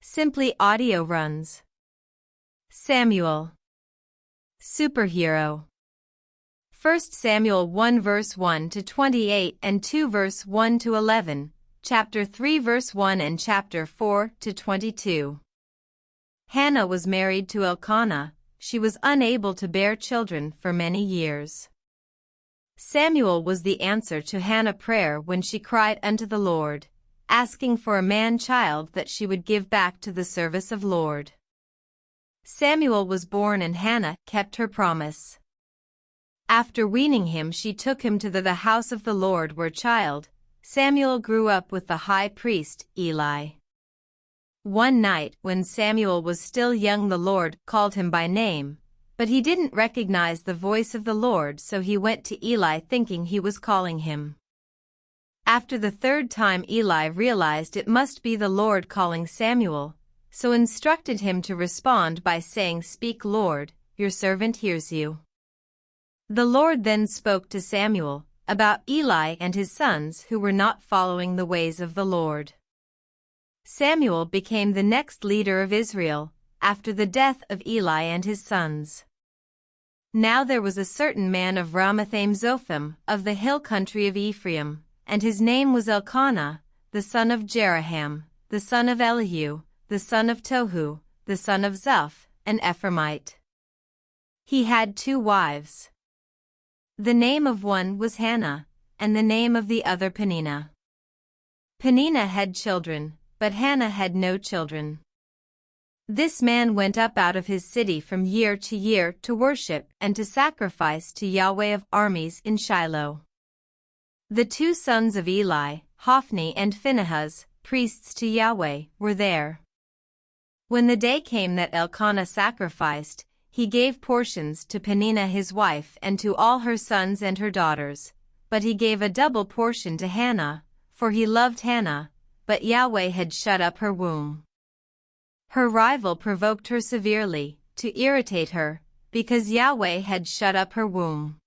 Simply audio runs. Samuel. Superhero. 1 Samuel 1 verse 1 to 28 and 2 verse 1 to 11, chapter 3 verse 1 and chapter 4 to 22. Hannah was married to Elkanah. She was unable to bear children for many years. Samuel was the answer to Hannah's prayer when she cried unto the Lord, asking for a man-child that she would give back to the service of Lord. Samuel was born and Hannah kept her promise. After weaning him, she took him to the house of the Lord where child Samuel grew up with the high priest Eli. One night when Samuel was still young, the Lord called him by name, but he didn't recognize the voice of the Lord, so he went to Eli thinking he was calling him. After the third time, Eli realized it must be the Lord calling Samuel, so instructed him to respond by saying, "Speak, Lord, your servant hears you." The Lord then spoke to Samuel about Eli and his sons who were not following the ways of the Lord. Samuel became the next leader of Israel after the death of Eli and his sons. Now there was a certain man of Ramathaim Zophim of the hill country of Ephraim, and his name was Elkanah, the son of Jeraham, the son of Elihu, the son of Tohu, the son of Zuph, an Ephraimite. He had 2 wives. The name of one was Hannah, and the name of the other Peninnah. Peninnah had children, but Hannah had no children. This man went up out of his city from year to year to worship and to sacrifice to Yahweh of armies in Shiloh. The 2 sons of Eli, Hophni and Phinehas, priests to Yahweh, were there. When the day came that Elkanah sacrificed, he gave portions to Peninnah his wife and to all her sons and her daughters, but he gave a double portion to Hannah, for he loved Hannah, but Yahweh had shut up her womb. Her rival provoked her severely, to irritate her, because Yahweh had shut up her womb.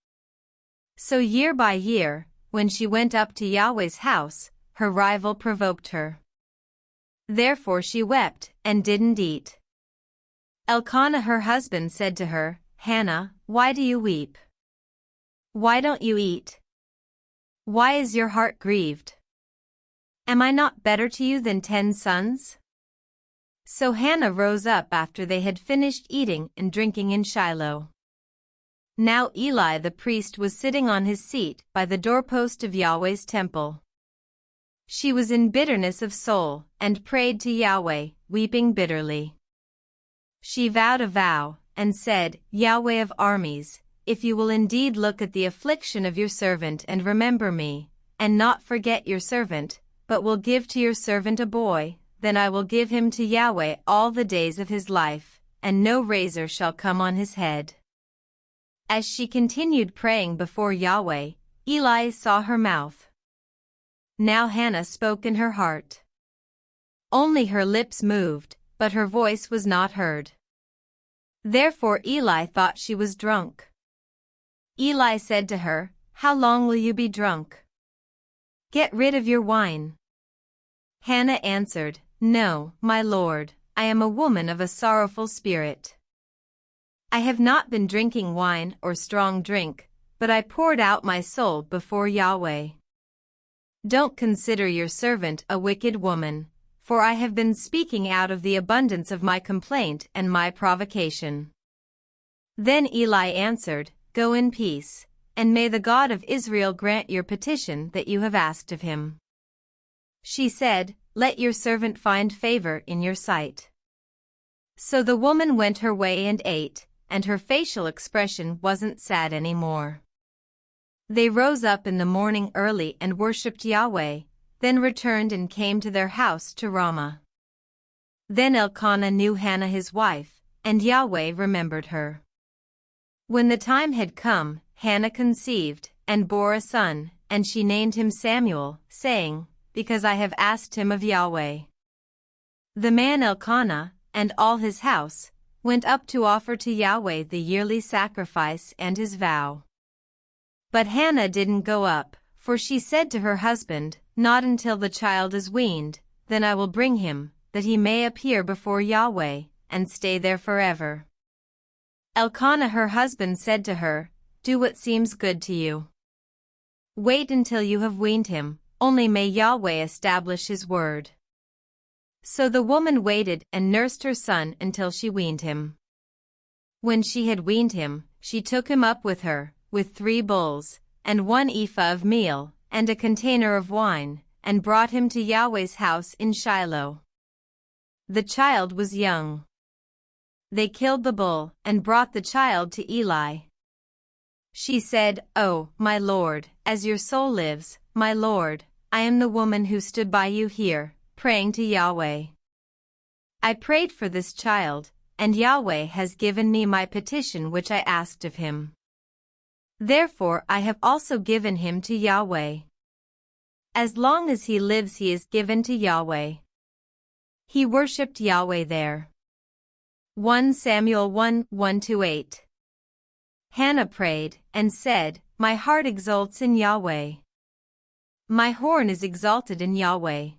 So year by year, when she went up to Yahweh's house, her rival provoked her. Therefore she wept and didn't eat. Elkanah her husband said to her, "Hannah, why do you weep? Why don't you eat? Why is your heart grieved? Am I not better to you than 10 sons?" So Hannah rose up after they had finished eating and drinking in Shiloh. Now Eli the priest was sitting on his seat by the doorpost of Yahweh's temple. She was in bitterness of soul, and prayed to Yahweh, weeping bitterly. She vowed a vow, and said, "Yahweh of armies, if you will indeed look at the affliction of your servant and remember me, and not forget your servant, but will give to your servant a boy, then I will give him to Yahweh all the days of his life, and no razor shall come on his head." As she continued praying before Yahweh, Eli saw her mouth. Now Hannah spoke in her heart. Only her lips moved, but her voice was not heard. Therefore Eli thought she was drunk. Eli said to her, "How long will you be drunk? Get rid of your wine." Hannah answered, "No, my lord, I am a woman of a sorrowful spirit. I have not been drinking wine or strong drink, but I poured out my soul before Yahweh. Don't consider your servant a wicked woman, for I have been speaking out of the abundance of my complaint and my provocation." Then Eli answered, "Go in peace, and may the God of Israel grant your petition that you have asked of him." She said, "Let your servant find favor in your sight." So the woman went her way and ate, and her facial expression wasn't sad anymore. They rose up in the morning early and worshipped Yahweh, then returned and came to their house to Ramah. Then Elkanah knew Hannah his wife, and Yahweh remembered her. When the time had come, Hannah conceived, and bore a son, and she named him Samuel, saying, "Because I have asked him of Yahweh." The man Elkanah, and all his house, went up to offer to Yahweh the yearly sacrifice and his vow. But Hannah didn't go up, for she said to her husband, "Not until the child is weaned, then I will bring him, that he may appear before Yahweh, and stay there forever. Elkanah her husband said to her, "Do what seems good to you. Wait until you have weaned him, only may Yahweh establish his word." So the woman waited and nursed her son until she weaned him. When she had weaned him, she took him up with her, with 3 bulls, and 1 ephah of meal, and a container of wine, and brought him to Yahweh's house in Shiloh. The child was young. They killed the bull, and brought the child to Eli. She said, "Oh, my lord, as your soul lives, my lord, I am the woman who stood by you here, praying to Yahweh. I prayed for this child, and Yahweh has given me my petition which I asked of him. Therefore I have also given him to Yahweh. As long as he lives he is given to Yahweh." He worshipped Yahweh there. 1 Samuel 1:1-8. Hannah prayed, and said, "My heart exults in Yahweh. My horn is exalted in Yahweh.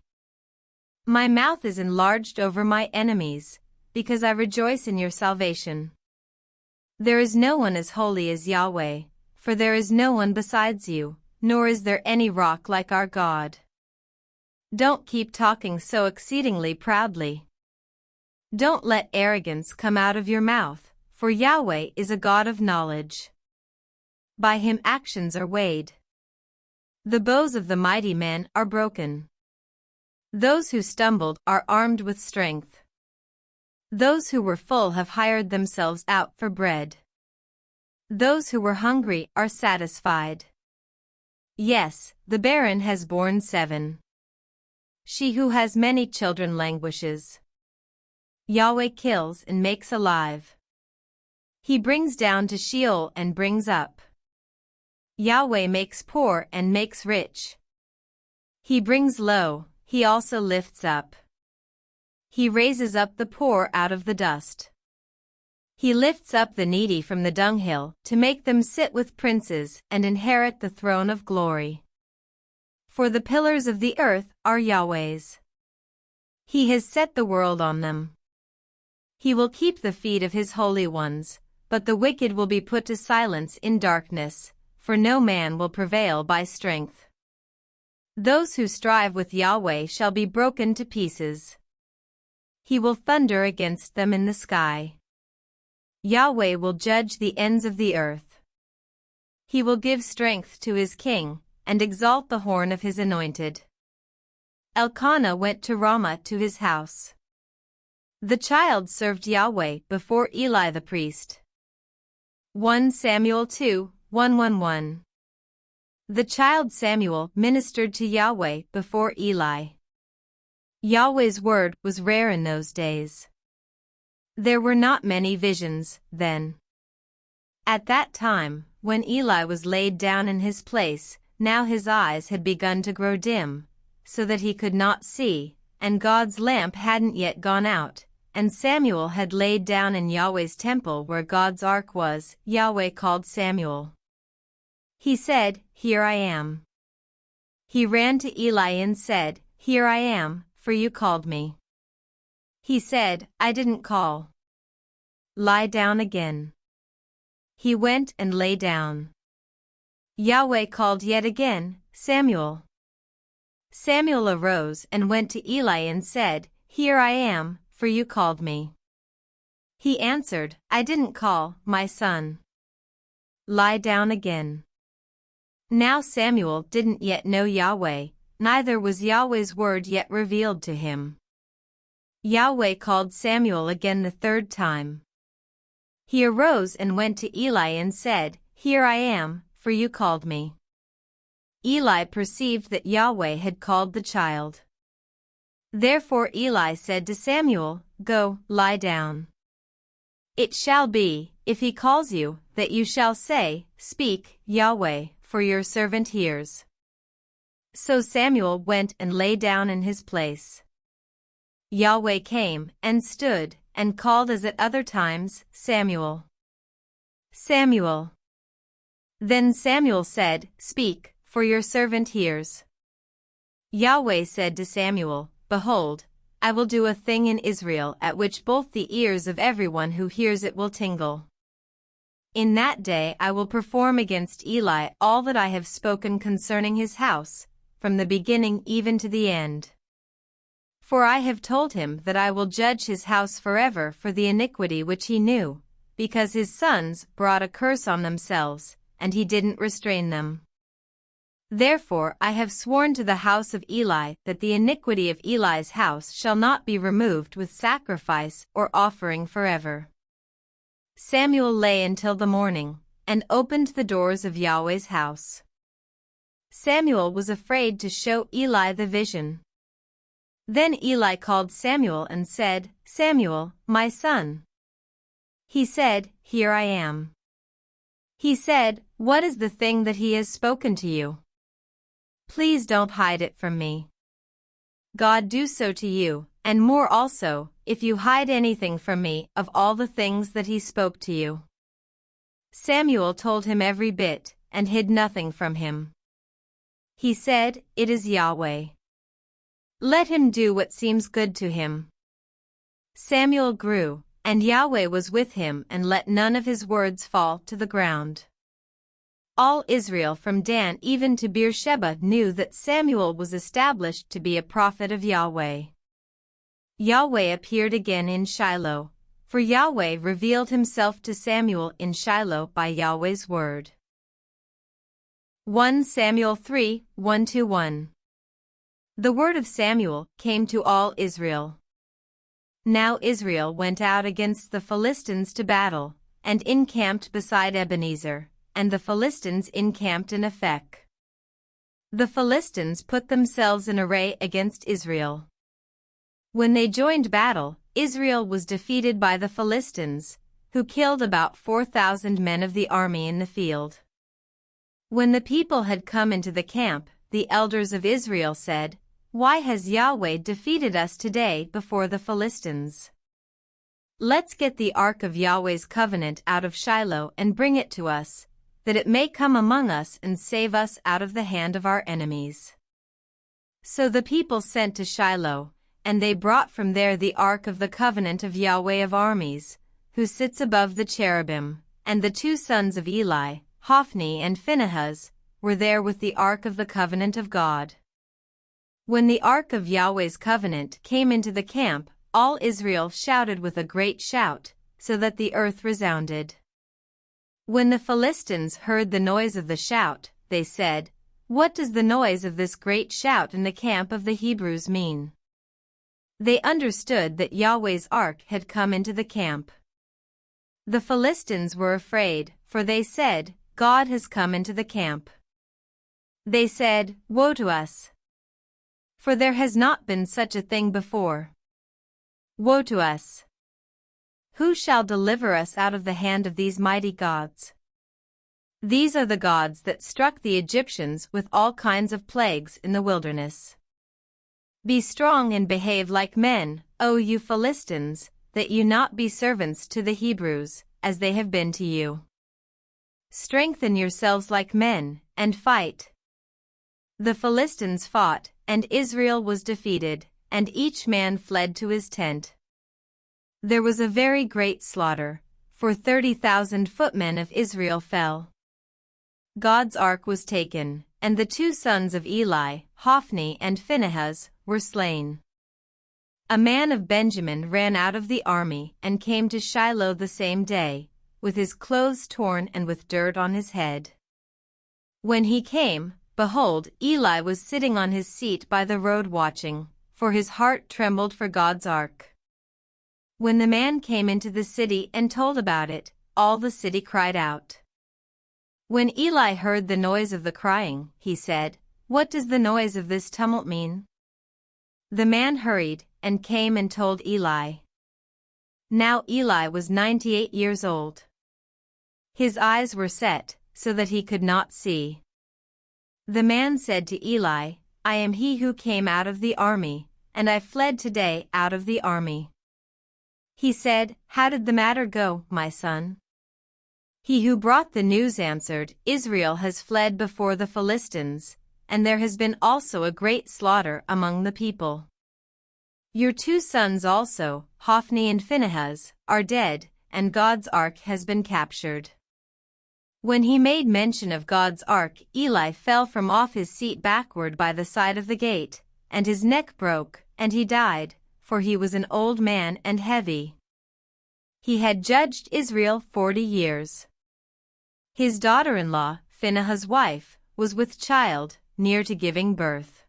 My mouth is enlarged over my enemies, because I rejoice in your salvation. There is no one as holy as Yahweh, for there is no one besides you, nor is there any rock like our God. Don't keep talking so exceedingly proudly. Don't let arrogance come out of your mouth, for Yahweh is a God of knowledge. By him actions are weighed. The bows of the mighty men are broken. Those who stumbled are armed with strength. Those who were full have hired themselves out for bread. Those who were hungry are satisfied. Yes, the barren has borne 7. She who has many children languishes. Yahweh kills and makes alive. He brings down to Sheol and brings up. Yahweh makes poor and makes rich. He brings low, he also lifts up. He raises up the poor out of the dust. He lifts up the needy from the dunghill to make them sit with princes and inherit the throne of glory. For the pillars of the earth are Yahweh's. He has set the world on them. He will keep the feet of his holy ones, but the wicked will be put to silence in darkness, for no man will prevail by strength. Those who strive with Yahweh shall be broken to pieces. He will thunder against them in the sky. Yahweh will judge the ends of the earth. He will give strength to his king, and exalt the horn of his anointed. Elkanah went to Ramah to his house. The child served Yahweh before Eli the priest. 1 Samuel 2:1-1. The child Samuel ministered to Yahweh before Eli. Yahweh's word was rare in those days. There were not many visions then. At that time, when Eli was laid down in his place, now his eyes had begun to grow dim, so that he could not see, and God's lamp hadn't yet gone out, and Samuel had laid down in Yahweh's temple where God's ark was. Yahweh called Samuel. He said, "Here I am." He ran to Eli and said, "Here I am, for you called me." He said, "I didn't call. Lie down again." He went and lay down. Yahweh called yet again, "Samuel." Samuel arose and went to Eli and said, "Here I am, for you called me." He answered, "I didn't call, my son. Lie down again." Now Samuel didn't yet know Yahweh, neither was Yahweh's word yet revealed to him. Yahweh called Samuel again the 3rd time. He arose and went to Eli and said, "Here I am, for you called me." Eli perceived that Yahweh had called the child. Therefore Eli said to Samuel, "Go, lie down. It shall be, if he calls you, that you shall say, 'Speak, Yahweh, for your servant hears.'" So Samuel went and lay down in his place. Yahweh came and stood and called as at other times, "Samuel, Samuel." Then Samuel said, "Speak, for your servant hears." Yahweh said to Samuel, "Behold, I will do a thing in Israel at which both the ears of everyone who hears it will tingle. In that day I will perform against Eli all that I have spoken concerning his house, from the beginning even to the end. For I have told him that I will judge his house forever for the iniquity which he knew, because his sons brought a curse on themselves, and he didn't restrain them. Therefore I have sworn to the house of Eli that the iniquity of Eli's house shall not be removed with sacrifice or offering forever. Samuel lay until the morning, and opened the doors of Yahweh's house. Samuel was afraid to show Eli the vision. Then Eli called Samuel and said, "Samuel, my son." He said, "Here I am." He said, "What is the thing that he has spoken to you? Please don't hide it from me. God do so to you, and more also, if you hide anything from me of all the things that he spoke to you." Samuel told him every bit, and hid nothing from him. He said, "It is Yahweh. Let him do what seems good to him." Samuel grew, and Yahweh was with him and let none of his words fall to the ground. All Israel from Dan even to Beersheba knew that Samuel was established to be a prophet of Yahweh. Yahweh appeared again in Shiloh, for Yahweh revealed himself to Samuel in Shiloh by Yahweh's word. 1 Samuel 3, 1-1. The word of Samuel came to all Israel. Now Israel went out against the Philistines to battle, and encamped beside Ebenezer, and the Philistines encamped in Aphek. The Philistines put themselves in array against Israel. When they joined battle, Israel was defeated by the Philistines, who killed about 4,000 men of the army in the field. When the people had come into the camp, the elders of Israel said, "Why has Yahweh defeated us today before the Philistines? Let's get the ark of Yahweh's covenant out of Shiloh and bring it to us, that it may come among us and save us out of the hand of our enemies." So the people sent to Shiloh, and they brought from there the ark of the covenant of Yahweh of armies, who sits above the cherubim, and the two sons of Eli, Hophni and Phinehas, were there with the ark of the covenant of God. When the ark of Yahweh's covenant came into the camp, all Israel shouted with a great shout, so that the earth resounded. When the Philistines heard the noise of the shout, they said, "What does the noise of this great shout in the camp of the Hebrews mean?" They understood that Yahweh's ark had come into the camp. The Philistines were afraid, for they said, "God has come into the camp." They said, "Woe to us! For there has not been such a thing before. Woe to us! Who shall deliver us out of the hand of these mighty gods? These are the gods that struck the Egyptians with all kinds of plagues in the wilderness. Be strong and behave like men, O you Philistines, that you not be servants to the Hebrews, as they have been to you. Strengthen yourselves like men, and fight." The Philistines fought, and Israel was defeated, and each man fled to his tent. There was a very great slaughter, for 30,000 footmen of Israel fell. God's ark was taken, and the two sons of Eli, Hophni and Phinehas, were slain. A man of Benjamin ran out of the army and came to Shiloh the same day, with his clothes torn and with dirt on his head. When he came, behold, Eli was sitting on his seat by the road watching, for his heart trembled for God's ark. When the man came into the city and told about it, all the city cried out. When Eli heard the noise of the crying, he said, "What does the noise of this tumult mean?" The man hurried, and came and told Eli. Now Eli was 98 years old. His eyes were set, so that he could not see. The man said to Eli, "I am he who came out of the army, and I fled today out of the army." He said, "How did the matter go, my son?" He who brought the news answered, "Israel has fled before the Philistines, and there has been also a great slaughter among the people." Your 2 sons also, Hophni and Phinehas, are dead, and God's ark has been captured." When he made mention of God's ark, Eli fell from off his seat backward by the side of the gate, and his neck broke, and he died, for he was an old man and heavy. He had judged Israel 40 years. His daughter-in-law, Phinehas' wife, was with child, near to giving birth.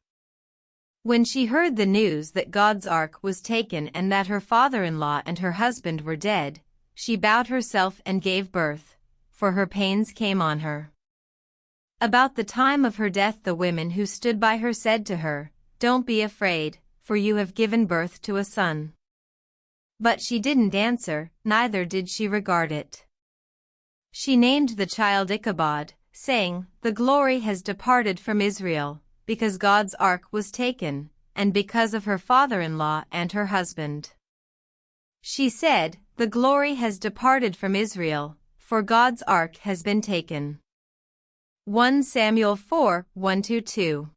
When she heard the news that God's ark was taken and that her father-in-law and her husband were dead, she bowed herself and gave birth, for her pains came on her. About the time of her death the women who stood by her said to her, "Don't be afraid, for you have given birth to a son." But she didn't answer, neither did she regard it. She named the child Ichabod, saying, "The glory has departed from Israel, because God's ark was taken, and because of her father-in-law and her husband." She said, "The glory has departed from Israel, for God's ark has been taken." 1 Samuel 4:1-2.